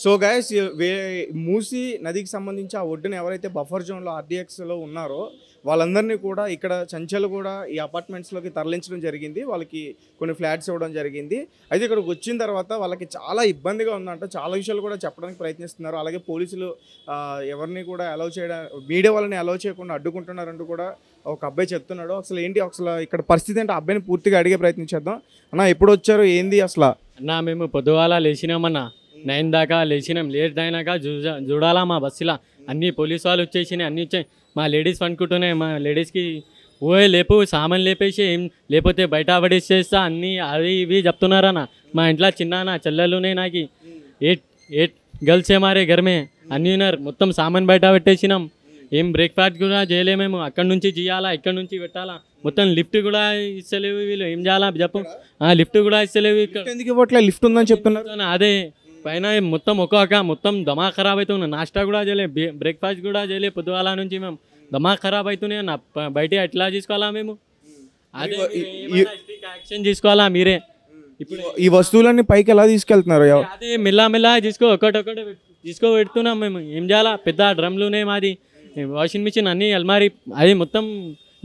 So guys Musi నదికి సంబంధించి ఆ ఒడ్డున ఎవరైతే బఫర్ జోన్లో ఆర్డీఎక్స్లో ఉన్నారో వాళ్ళందరినీ కూడా ఇక్కడ చంచల్ కూడా ఈ అపార్ట్మెంట్స్లోకి తరలించడం జరిగింది. వాళ్ళకి కొన్ని ఫ్లాట్స్ ఇవ్వడం జరిగింది. అయితే ఇక్కడికి వచ్చిన తర్వాత వాళ్ళకి చాలా ఇబ్బందిగా ఉందంట. చాలా విషయాలు కూడా చెప్పడానికి ప్రయత్నిస్తున్నారు. అలాగే పోలీసులు ఎవరిని కూడా అలౌ చేయడం, మీడియా వాళ్ళని అలౌ చేయకుండా అడ్డుకుంటున్నారంటూ కూడా ఒక అబ్బాయి చెప్తున్నాడు. అసలు ఇక్కడ పరిస్థితి అంటే అబ్బాయిని పూర్తిగా అడిగే ప్రయత్నించేద్దాం. అన్న ఎప్పుడు వచ్చారు, ఏంది అసలు? అన్నా మేము పొద్దుగాల లేచినామన్నా, 9 దాకా లేచినాం. లేట్ అయినాక చూడాలా మా బస్సులో అన్ని పోలీసు వాళ్ళు వచ్చేసినాయి, అన్నీ వచ్చాయి. మా లేడీస్ అనుకుంటున్నాయి, మా లేడీస్కి ఓయ్ లేపు సామాన్ లేపేసి ఏం లేకపోతే బయట పడేసేస్తా అన్నీ అవి ఇవి చెప్తున్నారన్న. మా ఇంట్లో చిన్న చెల్లెలునే నాకు 8 గర్ల్స్ మారే గర్మే అన్నీ ఉన్నారు. మొత్తం సామాన్ బయట పెట్టేసినాం. ఏం బ్రేక్ఫాస్ట్ కూడా చేయలే మేము. అక్కడ నుంచి చేయాలా, ఇక్కడ నుంచి పెట్టాలా. మొత్తం లిఫ్ట్ కూడా ఇస్తలేవు వీళ్ళు. ఏం చేయాలా చెప్పు? లిఫ్ట్ కూడా ఇస్తలేవు. ఇక్కడ ఎందుకు ఇవ్వట్లే? లిఫ్ట్ ఉందని చెప్తున్నారు. అదే పైన మొత్తం మొత్తం దమా ఖరాబ్ అవుతుంది. నాష్టా కూడా చేయలే, బ్రేక్ఫాస్ట్ కూడా చేయలే. పొద్దుగాల నుంచి మేము దమా ఖరాబ్ అవుతున్నాయి అన్న. బయట ఎట్లా తీసుకోవాలా మేము? అదే యాక్షన్ తీసుకోవాలా మీరే. ఇప్పుడు ఈ వస్తువులన్నీ పైకి ఎలా తీసుకెళ్తున్నారు? అదే మెల్లమెల్ల ఒకటొకటి పెడుతున్నాం మేము. ఏం చేయాలా? పెద్ద డ్రమ్లునే మాది, వాషింగ్ మిషన్ అన్నీ అల్మారీ అది మొత్తం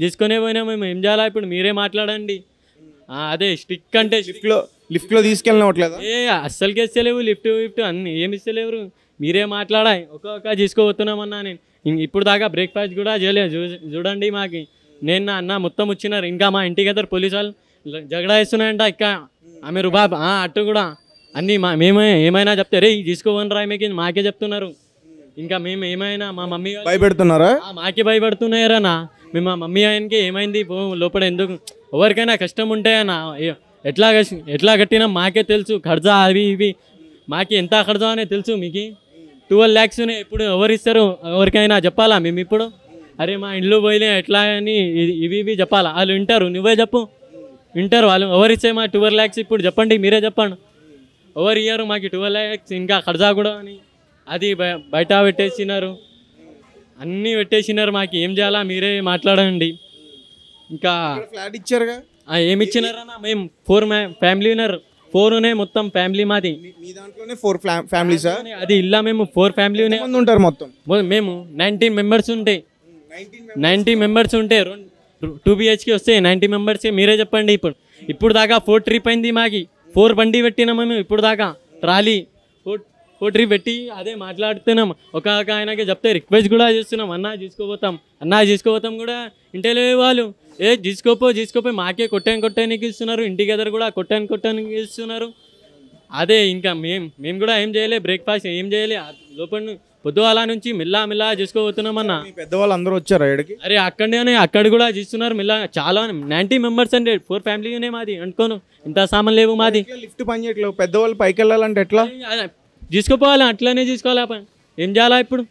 తీసుకునే పోయినా మేము. ఏం చేయాలా ఇప్పుడు? మీరే మాట్లాడండి. అదే స్టిక్ అంటే లిఫ్ట్లో తీసుకెళ్ళినట్లేదా? అస్సలకి ఇస్తలేవు లిఫ్ట్ అన్ని ఏమి ఇస్తలేరు. మీరే మాట్లాడాయి. ఒక్కొక్క తీసుకోబోతున్నామన్నా. నేను ఇప్పుడు దాకా బ్రేక్ఫాస్ట్ కూడా చేయలేదు. చూడండి మాకి నేను అన్న మొత్తం వచ్చినారు. ఇంకా మా ఇంటికి ఎదురు పోలీసు వాళ్ళు జగడా వేస్తున్నాయంట. ఇంకా ఆమె రుబాబ్ అట్టు కూడా అన్నీ మేము ఏమైనా చెప్తే రే తీసుకోవని రా మీకు మాకే చెప్తున్నారు. ఇంకా మేము ఏమైనా మా మమ్మీ భయపెడుతున్నారా? మాకే భయపడుతున్నారన్నా. మేము మా మమ్మీ ఆయనకి ఏమైంది లోపల ఎందుకు ఎవరికైనా కష్టం ఉంటే అన్న ఎట్లా కట్టినా మాకే తెలుసు. ఖర్చా అవి ఇవి మాకి ఎంత ఖర్చా అనే తెలుసు. మీకు 12 lakhs ఇప్పుడు ఎవరు ఇస్తారు? ఎవరికైనా చెప్పాలా మేము ఇప్పుడు? అరే మా ఇల్లు పోయిలే ఎట్లా అని ఇవి చెప్పాలా? వాళ్ళు వింటారు? నువ్వే చెప్పు. వింటారు వాళ్ళు? ఎవరు ఇస్తే మా 12 lakhs ఇప్పుడు చెప్పండి, మీరే చెప్పండి. ఎవరు ఇయ్యారు మాకు 12 lakhs? ఇంకా ఖర్చా కూడా అని అది బయట పెట్టేసినారు, అన్నీ పెట్టేసినారు. మాకు ఏం చేయాలా మీరే మాట్లాడండి. ఇంకా ఫ్లాట్ ఇచ్చారుగా, ఏమి ఇచ్చినారన్నా? మేము 4 ఫ్యామిలీ ఉన్నారు. 4 మొత్తం ఫ్యామిలీ మాది. మీ దాంట్లోనే 4 ఫ్యామిలీస్? అది ఇల్లా మేము 4 ఫ్యామిలీ ఉంటారు మొత్తం. మేము 19 మెంబర్స్ ఉంటాయి. 90 మెంబర్స్ ఉంటే 2 BHK వస్తే 90 మెంబర్స్. మీరే చెప్పండి. ఇప్పుడు దాకా 4 ట్రిప్ అయింది మాకి. 4 బండి పెట్టినాం మేము ఇప్పుడు దాకా. ట్రాలీ 4 ట్రిప్ పెట్టి అదే మాట్లాడుతున్నాం. ఒక ఆయనకి చెప్తే రిక్వెస్ట్ కూడా చేస్తున్నాం, అన్నా తీసుకోపోతాం కూడా ఇంటలే వాళ్ళు. తీసుకోపోయి మాకే కొట్టానికి ఇస్తున్నారు. ఇంటికి ఎదురు కూడా కొట్టానికి ఇస్తున్నారు. అదే ఇంకా మేము కూడా ఏం చేయలే, బ్రేక్ఫాస్ట్ ఏం చేయలే. లోపల పొద్దుగాల నుంచి మిల్లా చేసుకోబోతున్నామన్నా. పెద్దవాళ్ళు అందరూ వచ్చారు ఇక్కడికి? అరే అక్కడ కూడా చేస్తున్నారు మిల్లా. చాలా 90 మెంబర్స్ అంటే 4 ఫ్యామిలీనే మాది అనుకోను. ఇంత సామాన్ లేవు మాది. లిఫ్ట్ పని చేయట్లేదు. పెద్దవాళ్ళు పైకి వెళ్ళాలంటే ఎట్లా తీసుకోపోవాలా? అట్లనే తీసుకోవాలా? ఏం చేయాలా ఇప్పుడు?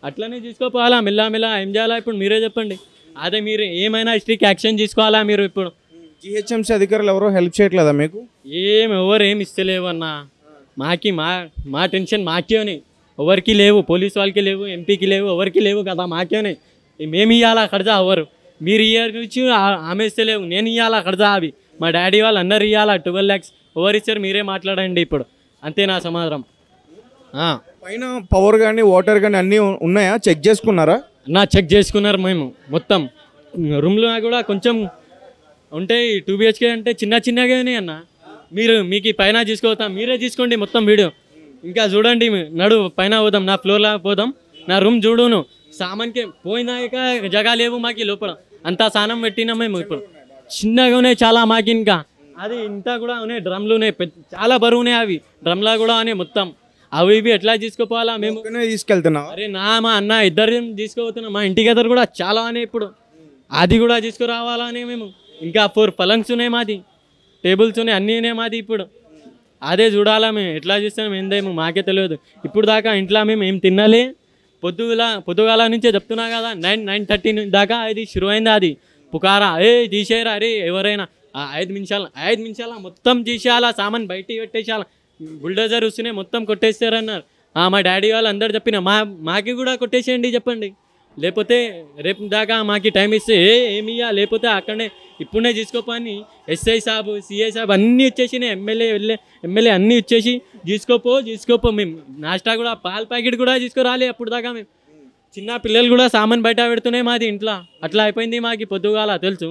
అట్లనే తీసుకోపోవాలా మెల్ల ఏం చేయాలా ఇప్పుడు? మీరే చెప్పండి. అదే మీరు ఏమైనా స్ట్రిక్ట్ యాక్షన్ తీసుకోవాలా మీరు ఇప్పుడు? GHMC అధికారులు ఎవరో హెల్ప్ చేయట్లేదా మీకు? ఎవరు ఏమి ఇస్తలేవు అన్న. మాకి మా టెన్షన్ మాకే అని. ఎవరికి లేవు, పోలీస్ వాళ్ళకి లేవు, ఎంపీకి లేవు, ఎవరికి లేవు కదా, మాకేనే. మేము ఇవ్వాలా ఖర్చా? ఎవరు? మీరు ఇయర్ నుంచి ఆమె ఇస్తలేవు, నేను ఇవ్వాలా ఖర్చా? అవి మా డాడీ వాళ్ళు అందరు ఇవ్వాలా 12 lakhs. ఎవరు ఇస్తారు? మీరే మాట్లాడండి ఇప్పుడు. అంతే నా సమాధానం. పైన పవర్ కానీ వాటర్ కానీ అన్నీ ఉన్నాయా? చెక్ చేసుకున్నారా? చెక్ చేసుకున్నారు. మేము మొత్తం రూమ్లో కూడా కొంచెం ఉంటాయి. 2 BHK అంటే చిన్నగానే అన్న. మీకు పైన తీసుకోతాం, మీరే తీసుకోండి మొత్తం వీడియో. ఇంకా చూడండి, నడు పైన పోదాం, నా ఫ్లోర్లో పోదాం. నా రూమ్ చూడును. సామాన్కి పోయినాక జగా లేవు మాకి లోపల. అంతా సానం పెట్టినాం మేము. ఇప్పుడు చిన్నగా ఉన్నాయి చాలా మాకి. ఇంకా అది ఇంత కూడా ఉన్నాయి. డ్రమ్లు ఉన్నాయి, చాలా బరువు ఉన్నాయి అవి. డ్రమ్లా కూడా ఉన్నాయి మొత్తం. అవి ఇవి ఎట్లా తీసుకుపోవాలా? మేము తీసుకెళ్తున్నాం. అరే మా అన్న ఇద్దరు తీసుకుపోతున్నాం. మా ఇంటికి ఎదురు కూడా చాలా ఉన్నాయి ఇప్పుడు. అది కూడా తీసుకురావాలా అని మేము. ఇంకా 4 పలంగ్స్ ఉన్నాయి మాది, టేబుల్స్ ఉన్నాయి, అన్నీ ఉన్నాయి మాది. ఇప్పుడు అదే చూడాలా మేము. ఎట్లా చూస్తాం ఏందేమో మాకే తెలియదు. ఇప్పుడు దాకా ఇంట్లో మేము ఏం తినాలి. పొద్దుగాల నుంచే చెప్తున్నా కదా, 9:30 దాకా అది షురు అయింది. అది పుకారా తీసేయరా అరే ఎవరైనా 5 నిమిషాల మొత్తం తీసేయాలా, సామాన్ బయటికి పెట్టేసేయాలా. బుల్డోజర్ వస్తూనే మొత్తం కొట్టేస్తారన్నారు. మా డాడీ వాళ్ళు అందరు చెప్పిన మాకి కూడా కొట్టేసేయండి చెప్పండి. లేకపోతే రేపు దాకా మాకు టైం ఇస్తే ఏమియ్యా, లేకపోతే అక్కడనే ఇప్పుడే తీసుకోపోని ఎస్ఐ సాబ్ సిఐ సాబ్ అన్నీ వచ్చేసి ఎమ్మెల్యే అన్నీ వచ్చేసి తీసుకోపో మేము నాస్టా కూడా పాల ప్యాకెట్ కూడా తీసుకురాలి అప్పుడు దాకా మేము చిన్న పిల్లలు కూడా సామాన్ బయట పెడుతున్నాయి మాది ఇంట్లో అట్లా అయిపోయింది మాకు పొద్దుగాల తెలుసు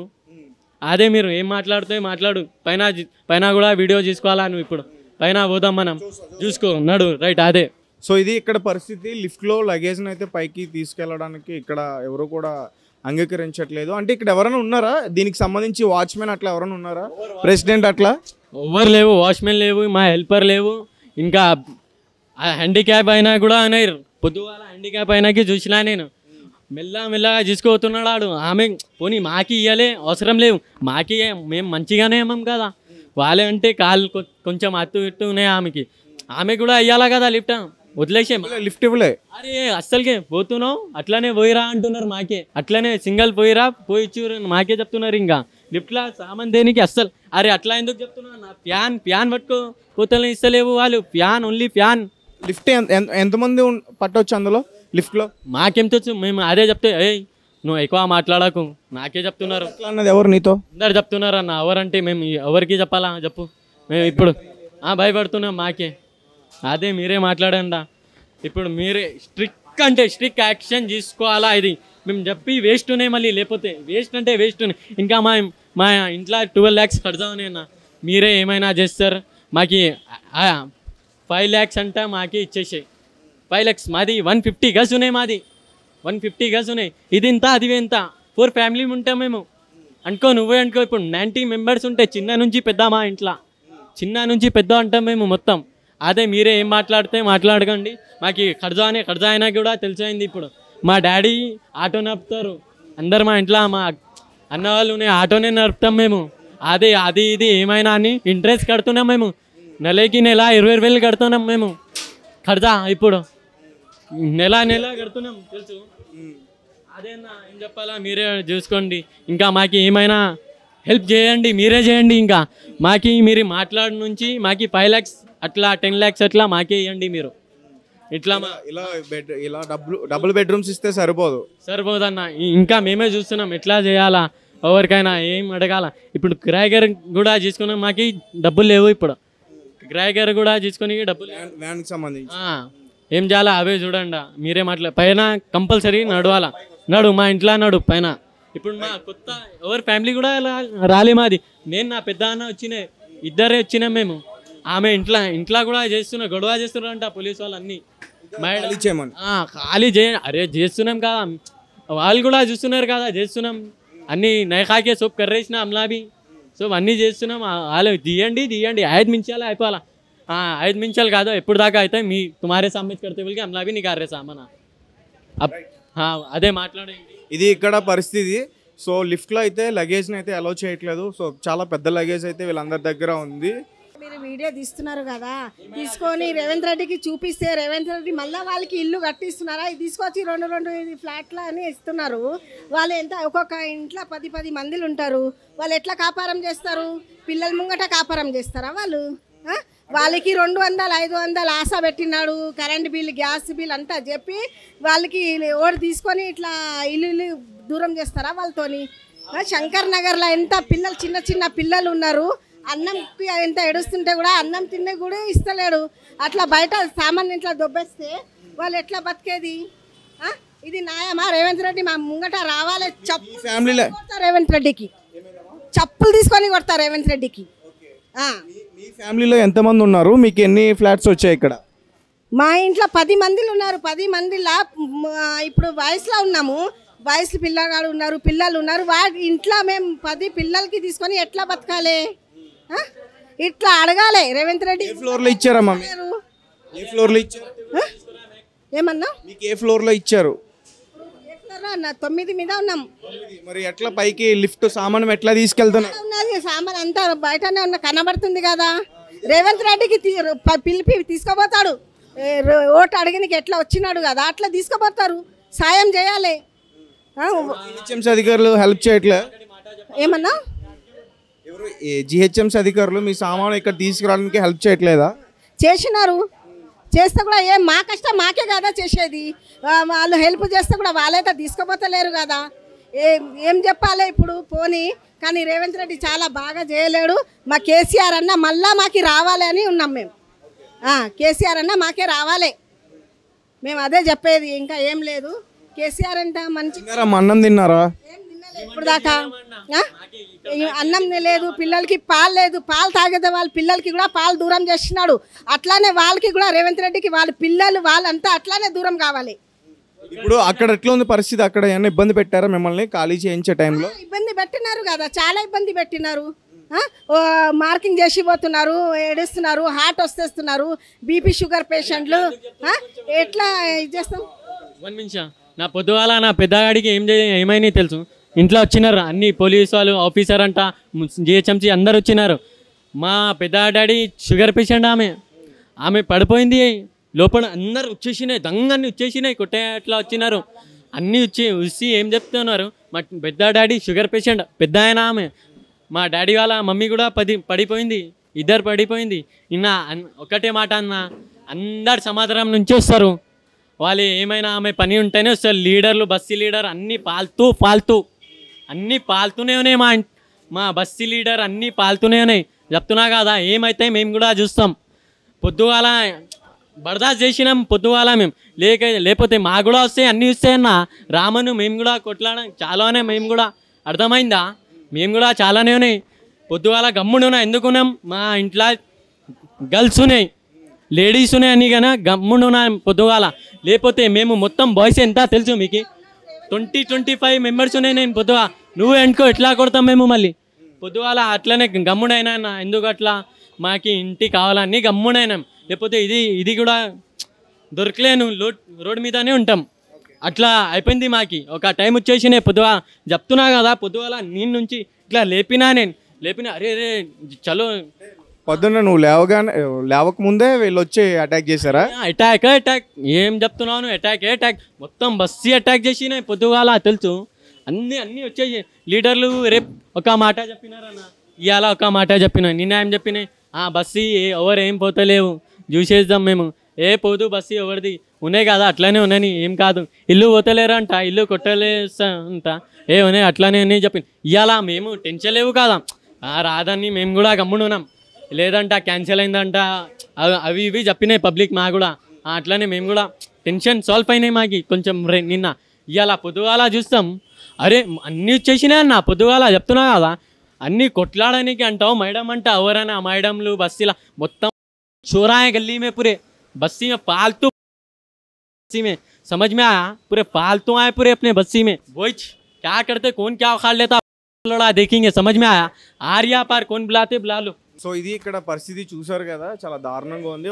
అదే మీరు ఏం మాట్లాడు పైన కూడా వీడియో తీసుకోవాలా నువ్వు ఇప్పుడు పైన పోదాం మనం చూసుకో నడు రైట్ అదే. సో ఇది ఇక్కడ పరిస్థితి. లిఫ్ట్లో లగేజ్ని అయితే పైకి తీసుకెళ్ళడానికి ఇక్కడ ఎవరు కూడా అంగీకరించట్లేదు. అంటే ఇక్కడ ఎవరైనా ఉన్నారా దీనికి సంబంధించి వాచ్మెన్ అట్లా ఎవరైనా ఉన్నారా, ప్రెసిడెంట్ అట్లా? ఎవరు లేవు, వాచ్మెన్ లేవు, మా హెల్పర్ లేవు, ఇంకా హ్యాండిక్యాప్ అయినా కూడా ఉన్నాయి. పొద్దుగాల హ్యాండిక్యాప్ అయినాకి చూసినా నేను మెల్లగా తీసుకుపోతున్నాడు ఆడు. ఆమె పోనీ మాకి ఇవ్వలే అవసరం లేవు, మాకి మేము మంచిగానే ఏమం కదా, వాళ్ళే అంటే కాళ్ళు కొంచెం అత్తు ఇట్టు ఉన్నాయి ఆమెకి, ఆమె కూడా ఇవ్వాలా కదా లిఫ్ట్, వదిలేసే లిఫ్ట్ ఇవ్వలే. అరే అస్సలకే పోతున్నావు అట్లనే పోయిరా అంటున్నారు మాకే, అట్లనే సింగల్ పోయిరా పోయిచ్చు మాకే చెప్తున్నారు. ఇంకా లిఫ్ట్లో సామాన్ దేనికి అస్సలు అరే అట్లా ఎందుకు చెప్తున్నారు, నా ఫ్యాన్ పట్టుకో కోతలు ఇస్తలేవు వాళ్ళు, ఫ్యాన్ ఓన్లీ ఫ్యాన్. లిఫ్ట్ ఎంతమంది పట్టవచ్చు అందులో లిఫ్ట్లో? మాకేం తెలుసు, మేము అదే చెప్తే ఏయ్ నువ్వు ఎక్కువ మాట్లాడకు నాకే చెప్తున్నారు. అట్లా అన్నది ఎవరు నీతో? అందరు చెప్తున్నారు అన్న, ఎవరంటే మేము ఎవరికి చెప్పాలా చెప్పు, మేము ఇప్పుడు భయపడుతున్నాం మాకే. అదే మీరే మాట్లాడండి, ఇప్పుడు మీరే స్ట్రిక్ట్ యాక్షన్ తీసుకోవాలా. ఇది మేము చెప్పి వేస్ట్నే మళ్ళీ, లేకపోతే వేస్ట్ అంటే వేస్ట్నే. ఇంకా మా ఇంట్లో 12 lakhs కడదామని అన్న, మీరే ఏమైనా చేస్తారు మాకి 5 lakhs అంట మాకే ఇచ్చేసాయి. 5 lakhs మాది 150 గజ్ ఉన్నాయి, మాది 150 గజ్ ఉన్నాయి. ఇది ఇంత అది ఎంత 4 family ఉంటాం మేము అనుకో, నువ్వే అనుకో. ఇప్పుడు 90 members ఉంటే చిన్న నుంచి పెద్ద, మా ఇంట్లో చిన్న నుంచి పెద్ద అంటాం మేము మొత్తం. అదే మీరే ఏం మాట్లాడకండి. మాకు ఖర్చా అయినా కూడా తెలిసైంది. ఇప్పుడు మా డాడీ ఆటో నడుపుతారు, అందరు మా ఇంట్లో మా అన్న వాళ్ళు ఆటోనే నడుపుతాం మేము. అదే అది ఇది ఏమైనా అని ఇంట్రెస్ట్ కడుతున్నాం మేము, నెలకి 20,000 కడుతున్నాం మేము ఖర్చా. ఇప్పుడు నెల కడుతున్నాం తెలుసు. అదేనా ఏం చెప్పాలా, మీరే చూసుకోండి. ఇంకా మాకు ఏమైనా హెల్ప్ చేయండి, మీరే చేయండి. ఇంకా మీరు మాట్లాడి నుంచి మాకు 5 lakhs అట్లా 10 lakhs అట్లా మాకే ఇవ్వండి మీరు. ఇలా డబుల్ బెడ్రూమ్స్ ఇస్తే సరిపోదన్న. ఇంకా మేమే చూస్తున్నాం ఎట్లా చేయాలా, ఎవరికైనా ఏం అడగాల. ఇప్పుడు కిరాయిగర్ కూడా తీసుకున్నాం, మాకు డబ్బులు లేవు. ఇప్పుడు కిరాయిగర్ కూడా తీసుకొని డబ్బులు వ్యాన్కి సంబంధించి ఏం చేయాలా అవే చూడండి. మీరే పైన కంపల్సరీ నడు మా ఇంట్లో నడు పైన. ఇప్పుడు మా కొత్త ఎవరి ఫ్యామిలీ కూడా రాలే మాది. నేను నా పెద్ద అన్న వచ్చినాయి, ఇద్దరే వచ్చినాం మేము. ఆమె ఇంట్లో కూడా గొడవ చేస్తున్నారంట పోలీసు వాళ్ళు. అన్నీ ఖాళీ అరే చేస్తున్నాం కదా, వాళ్ళు కూడా చూస్తున్నారు కదా చేస్తున్నాం అన్నీ. నైకాకే సోప్ కర్రేసిన అమ్లాబి సోప్ అన్నీ చేస్తున్నాం. వాళ్ళు తీయండి 5 నిమిషాలు అయిపోవాలా. 5 నిమిషాలు కాదు ఎప్పుడు దాకా అయితే తుమారే సామెత్ కడితే వెళ్ళి అమ్లాబి నీకు అర్రే సామానా అదే మాట్లాడండి. ఇది ఇక్కడ పరిస్థితి. సో లిఫ్ట్లో అయితే లగేజ్ని అయితే అలౌ చేయట్లేదు. సో చాలా పెద్ద లగేజ్ అయితే వీళ్ళందరి దగ్గర ఉంది. మీరు వీడియో తీస్తున్నారు కదా, తీసుకొని రేవంత్ రెడ్డికి చూపిస్తే రేవంత్ రెడ్డి మళ్ళీ వాళ్ళకి ఇల్లు కట్టిస్తున్నారా? ఇది తీసుకొచ్చి 2 ఫ్లాట్లు అని ఇస్తున్నారు. వాళ్ళు ఎంత ఒక్కొక్క ఇంట్లో 10 మందిలు ఉంటారు. వాళ్ళు ఎట్లా కాపారం చేస్తారు? పిల్లల ముంగట కాపారం చేస్తారా వాళ్ళు? వాళ్ళకి 200 500 ఆశ పెట్టినాడు, కరెంట్ బిల్ గ్యాస్ బిల్ అంతా చెప్పి వాళ్ళకి ఓడి తీసుకొని ఇట్లా ఇల్లు దూరం చేస్తారా వాళ్ళతోని? శంకర్ నగర్లో ఎంత పిల్లలు చిన్న పిల్లలు ఉన్నారు, అన్నంకి ఎంత ఏడుస్తుంటే కూడా అన్నం తినే కూడా ఇస్తలేడు. అట్లా బయట సామాన్ ఇంట్లో దొబ్బేస్తే వాళ్ళు ఎట్లా బతికేది? ఇది న్యాయమా? రేవంత్ రెడ్డి మా ముంగట రావాలి, రేవంత్ రెడ్డికి చెప్పులు తీసుకొని కొడతారు రేవంత్ రెడ్డికి. మీ ఫ్యామిలీలో ఎంతమంది ఉన్నారు? మీకు ఎన్ని ఫ్లాట్స్ వచ్చాయి ఇక్కడ? మా ఇంట్లో 10 మందిలు ఉన్నారు. 10 మందిలా ఇప్పుడు వయసులో ఉన్నాము, వయసు పిల్లగాడు ఉన్నారు, పిల్లలు ఉన్నారు. వాటి ఇంట్లో మేము 10 పిల్లలకి తీసుకొని ఎట్లా బతకాలి? ఇట్లా అడగాలి రేవంత్ రెడ్డి. ఏ ఫ్లోర్లో ఇచ్చారమ్మా? ఏ ఫ్లోర్లో ఇచ్చారు? ఏమన్నా మీకు ఏ ఫ్లోర్లో ఇచ్చారు? 9 మీద ఉన్నాం. మరి ఎట్లా పైకి లిఫ్ట్ సామాన్ ఎట్లా తీసుకెళ్తున్నారు? ఉన్నది సామాన్ అంతా బయటనే ఉన్న కనబడుతుంది కదా. రేవంత్ రెడ్డికి పిలిపి తీసుకుపోతాడు. ఓటు అడిగినకి ఎట్లా వచ్చినాడు కదా, అట్లా తీసుకుపోతారు. సాయం చేయాలి. జిహెచ్ఎంసీ అధికారులు హెల్ప్ చేయట్లే? ఏమన్నా జిహెచ్ఎంసీ అధికారులు మీ సామాను ఇక్కడ తీసుకురావడానికి హెల్ప్ చేయట్లేదా? చేసినారు, చేస్తే కూడా మా కష్టం మాకే కదా చేసేది. వాళ్ళు హెల్ప్ చేస్తే కూడా వాళ్ళైతే తీసుకుపోతలేరు కదా. ఏం చెప్పాలి ఇప్పుడు పోనీ. కానీ రేవంత్ రెడ్డి చాలా బాగా చేయలేడు. మా కేసీఆర్ అన్న మళ్ళా మాకు రావాలి అని ఉన్నాం మేము. కేసీఆర్ అన్న మాకే రావాలి, మేము అదే చెప్పేది, ఇంకా ఏం లేదు. కేసీఆర్ అంట మంచి అన్నం తిన్నారా? ఏం తినలేదు ఇప్పుడు దాకా. అన్నం లేదు, పిల్లలకి పాలు లేదు, పాలు తాగేదే వాళ్ళ పిల్లలకి కూడా పాలు దూరం చేస్తున్నాడు. అట్లానే వాళ్ళకి కూడా రేవంత్ రెడ్డికి వాళ్ళ పిల్లలు వాళ్ళంతా అట్లానే దూరం కావాలి. ఇప్పుడు అక్కడ ఎట్లా ఉంది పరిస్థితి? అక్కడ ఏమైనా ఇబ్బంది పెట్టారా మిమ్మల్ని ఖాళీ చేయించే టైంలో? ఇబ్బంది పెట్టినారు కదా, చాలా ఇబ్బంది పెట్టినారు. మార్కింగ్ చేసి పోతున్నారు, ఏడుస్తున్నారు, హార్ట్ వస్తేస్తున్నారు, బీపీ షుగర్ పేషెంట్లు. ఎట్లా ఇది చేస్తాం? 1 నిమిషం. నా పొద్దుగాల నా పెద్దగాడికి ఏమైనా తెలుసు. ఇంట్లో వచ్చినారు అన్ని పోలీసు వాళ్ళు, ఆఫీసర్ అంట, జిహెచ్ఎంసీ అందరు వచ్చినారు. మా పెద్ద డాడీ షుగర్ పేషెంట్, ఆమె పడిపోయింది లోపల. అందరు వచ్చేసినాయి, దంగన్ని వచ్చేసినాయి, కొట్టేట్లా వచ్చినారు. అన్నీ వచ్చి ఏం చెప్తున్నారు, మా పెద్ద డాడీ షుగర్ పేషెంట్, పెద్ద ఆయన ఆమె. మా డాడీ వాళ్ళ మమ్మీ కూడా పడిపోయింది, ఇద్దరు పడిపోయింది. ఒకటే మాట అన్న, అందరు సమాధానం నుంచి వస్తారు. వాళ్ళు ఏమైనా ఆమె పని ఉంటేనే వస్తారు. లీడర్లు, బస్సీ లీడర్ అన్నీ పాల్తూ అన్నీ పాల్తూనే ఉన్నాయి. మా బస్సీ లీడర్ అన్నీ పాల్తూనే ఉన్నాయి. చెప్తున్నా కదా, ఏమైతే మేము కూడా చూస్తాం. పొద్దుగాల బర్దాస్త్ చేసినాం, పొద్దుగాల మేము లేకపోతే మా కూడా వస్తాయి, అన్నీ వస్తాయన్న. రామను మేము కూడా కొట్లాడడం చాలానే, మేము కూడా అర్థమైందా, మేము కూడా చాలానే ఉన్నాయి. పొద్దుగాల గమ్మునున్నా ఎందుకున్నాం, మా ఇంట్లో గర్ల్స్ ఉన్నాయి, లేడీస్ ఉన్నాయి అని కానీ గమ్మునున్నా పొద్దుగాల. లేకపోతే మేము మొత్తం బాయ్స్ ఎంత తెలుసు మీకు, 20-25 మెంబర్స్ ఉన్నాయి. నేను పొద్దుగా నువ్వు ఎన్నుకో ఎట్లా కొడతాం మేము మళ్ళీ పొద్దుగాల. అట్లనే గమ్ముడైనా ఎందుకు అట్లా, మాకు ఇంటి కావాలని గమ్ముడైనాం. లేకపోతే ఇది కూడా దొరకలేను, రోడ్ మీదనే ఉంటాం. అట్లా అయిపోయింది మాకి. ఒక టైం వచ్చేసి పొద్దుగా చెప్తున్నా కదా, పొద్దుగాల నేను నుంచి ఇట్లా లేపినా అరే చలో. పొద్దున్న నువ్వు లేవక ముందే వీళ్ళు వచ్చి అటాక్ చేశారా? అటాక్ ఏం చెప్తున్నాను, అటాక్ మొత్తం బస్సీ అటాక్ చేసినాయి పొద్దుగాల తెలుసు. అన్నీ వచ్చేసి లీడర్లు రేపు ఒక మాట చెప్పినారన్న, ఇవాళ ఒక మాట చెప్పిన, నిన్న ఏం చెప్పినాయి, బస్సీ ఎవరు ఏం పోతలేవు, చూసేద్దాం మేము. పోదు బస్సీ ఎవరిది ఉన్నాయి కదా, అట్లానే ఉన్నాయని ఏం కాదు. ఇల్లు పోతలేరంట, ఇల్లు కొట్టలేసంట, ఉన్నాయి అట్లానే అని చెప్పి. ఇవాళ మేము టెన్షన్ లేవు కదా, రాదని మేము కూడా గమ్మునున్నాం. లేదంట క్యాన్సిల్ అయిందంట, అవి ఇవి చెప్పినాయి పబ్లిక్ మా కూడా. అట్లానే మేము కూడా టెన్షన్ సాల్వ్ అయినాయి మాకి కొంచెం. నిన్న ఇవాళ పొద్దుగాల చూస్తాం, అరే అన్నీ వచ్చేసినాయి అన్న. పొద్దుగాల చెప్తున్నా కదా, అన్నీ కొట్లాడడానికి అంటావు मैडम అంట, ఎవరైనా मैडमలు బస్సీలా మొత్తం चोरा है गली में, पूरे बस्सी में पालतू, बस्सी में समझ में आया, पूरे पालतू आए पूरे अपने बस्सी में. वो क्या करते, कौन क्या उखाड़ लेता, लड़ा देखेंगे, समझ में आया. आर्या पार कौन बुलाते बुला लो. సో ఇది ఇక్కడ పరిస్థితి చూసారు కదా, చాలా దారుణంగా ఉంది.